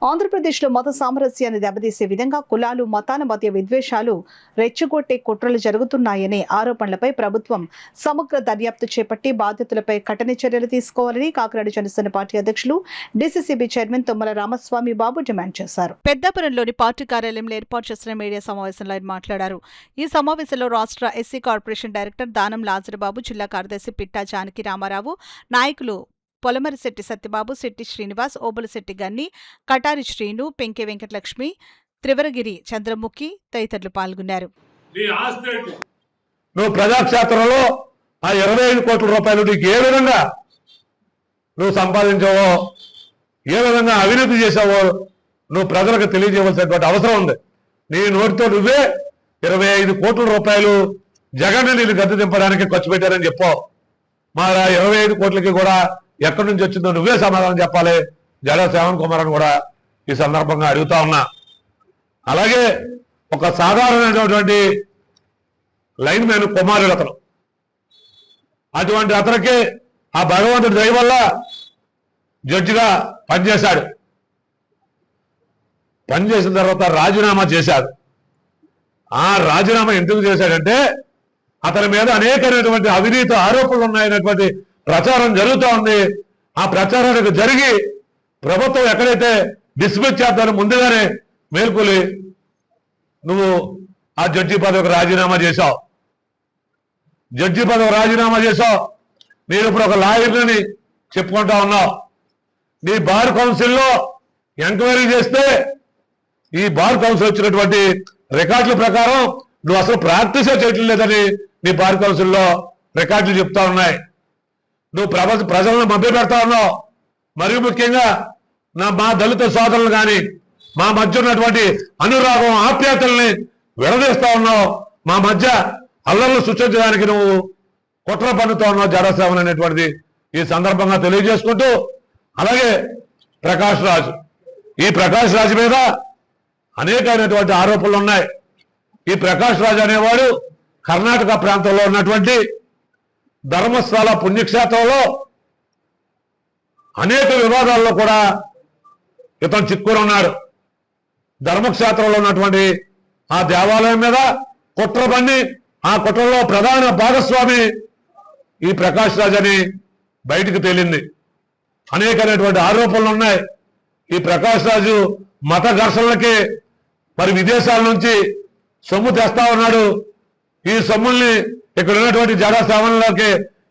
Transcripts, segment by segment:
ఆంధ్రప్రదేశ్లో మత సామరస్యాన్ని దెబ్బతీసే విధంగా కులాలు మతాల మధ్య విద్వేషాలు రెచ్చగొట్టే కుట్రలు జరుగుతున్నాయనే ఆరోపణలపై ప్రభుత్వం సమగ్ర దర్యాప్తు చేపట్టి బాధితులపై కఠిన చర్యలు తీసుకోవాలని కాకినాడ జనసేన పార్టీ అధ్యక్షులు డీసీసీబీ చైర్మన్ తుమ్మల రామస్వామి బాబు డిమాండ్ చేశారు. పెద్దాపురంలోని పార్టీ కార్యాలయంలో ఏర్పాటు చేసిన మీడియా సమావేశంలో ఆయన మాట్లాడారు. ఈ సమావేశంలో రాష్ట్ర ఎస్సీ కార్పొరేషన్ డైరెక్టర్ దానం లాజరబాబు, జిల్లా కార్యదర్శి పిట్టా జానకి రామారావు, నాయకులు పొలమరిశెట్టి సత్యబాబు, శెట్టి శ్రీనివాస్, ఓబులశెట్టి గన్ని, కటారి శ్రీను, పెంకె వెంకటలక్ష్మి, త్రివరగిరి చంద్రముఖి తదితరులు పాల్గొన్నారు. నువ్వు ప్రజాక్షేత్రంలో ఆ 25 కోట్ల రూపాయలు నీకు ఏ విధంగా నువ్వు సంపాదించావో, ఏ విధంగా అవినీతి చేసావో నువ్వు ప్రజలకు తెలియజేయవలసినటువంటి అవసరం ఉంది. నీ నోటితో నువ్వే 25 కోట్ల రూపాయలు జగన్ నీళ్ళు గద్దె దింపడానికి ఖర్చు పెట్టారని చెప్పావు. మరి 25 కోట్లకి కూడా ఎక్కడి నుంచి వచ్చిందో నువ్వే సమాధానం చెప్పాలి. జడా శ్రావణ్ కుమార్ అని కూడా ఈ సందర్భంగా అడుగుతా ఉన్నా. అలాగే ఒక సాధారణమైనటువంటి లైన్ మ్యాన్ కుమారుడు అతను. అటువంటి అతనికి ఆ భగవంతుడి దయ వల్ల జడ్జిగా పనిచేశాడు. పనిచేసిన తర్వాత రాజీనామా చేశాడు. ఆ రాజీనామా ఎందుకు చేశాడంటే అతని మీద అనేకమైనటువంటి అవినీతి ఆరోపణలు ఉన్నాయనేటువంటి ప్రచారం జరుగుతూ ఉంది. ఆ ప్రచారానికి జరిగి ప్రభుత్వం ఎక్కడైతే డిస్మిస్ చేద్దానో ముందుగానే మేల్కొలి నువ్వు ఆ జడ్జి పదవికి రాజీనామా చేశావు. జడ్జి పదవి రాజీనామా చేశావు. నేను ఇప్పుడు ఒక లాయర్ని చెప్పుకుంటా ఉన్నావు. నీ బార్ కౌన్సిల్లో ఎంక్వైరీ చేస్తే ఈ బార్ కౌన్సిల్ వచ్చినటువంటి రికార్డుల ప్రకారం నువ్వు అసలు ప్రాక్టీసే చేయటం లేదని నీ బార్ కౌన్సిల్లో రికార్డులు చెప్తా ఉన్నాయి. నువ్వు ప్రజలను మభ్యపెడతా ఉన్నావు. మరియు ముఖ్యంగా మా దళిత సోదరులు కానీ మా మధ్య ఉన్నటువంటి అనురాగం ఆప్యాయతల్ని విడదీస్తా ఉన్నావు. మా మధ్య అల్లర్లు సృష్టించడానికి నువ్వు కుట్ర పన్నుతా ఉన్నావు జడా శ్రావణ్ అనేటువంటిది ఈ సందర్భంగా తెలియజేసుకుంటూ, అలాగే ప్రకాష్ రాజు, ఈ ప్రకాష్ రాజు మీద అనేకమైనటువంటి ఆరోపణలు ఉన్నాయి. ఈ ప్రకాష్ రాజు అనేవాడు కర్ణాటక ప్రాంతంలో ఉన్నటువంటి ధర్మస్థల పుణ్యక్షేత్రంలో అనేక వివాదాల్లో కూడా ఇతను చిక్కుని ఉన్నాడు. ధర్మక్షేత్రంలో ఉన్నటువంటి ఆ దేవాలయం మీద కుట్ర పన్ని ఆ కుట్రలో ప్రధాన భాగస్వామి ఈ ప్రకాష్ రాజ్ అని బయటికి తేలింది. అనేకమైనటువంటి ఆరోపణలు ఉన్నాయి. ఈ ప్రకాష్ రాజు మత ఘర్షణలకి మరి విదేశాల నుంచి సొమ్ము తెస్తా ఉన్నాడు. ఈ సొమ్ముల్ని ఇక్కడ ఉన్నటువంటి జడా శ్రావణ్లోకి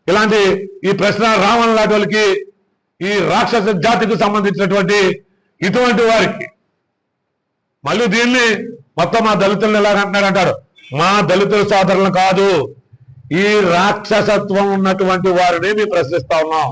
ఇలాంటి ఈ ప్రశ్న రావణ్ లాంటి వాళ్ళకి ఈ రాక్షస జాతికి సంబంధించినటువంటి ఇటువంటి వారికి మళ్ళీ దీన్ని మొత్తం మా దళితులను ఎలాగంటున్నారంటారు. మా దళితుల సోదరులను కాదు, ఈ రాక్షసత్వం ఉన్నటువంటి వారిని మేము ప్రశ్నిస్తా ఉన్నాం.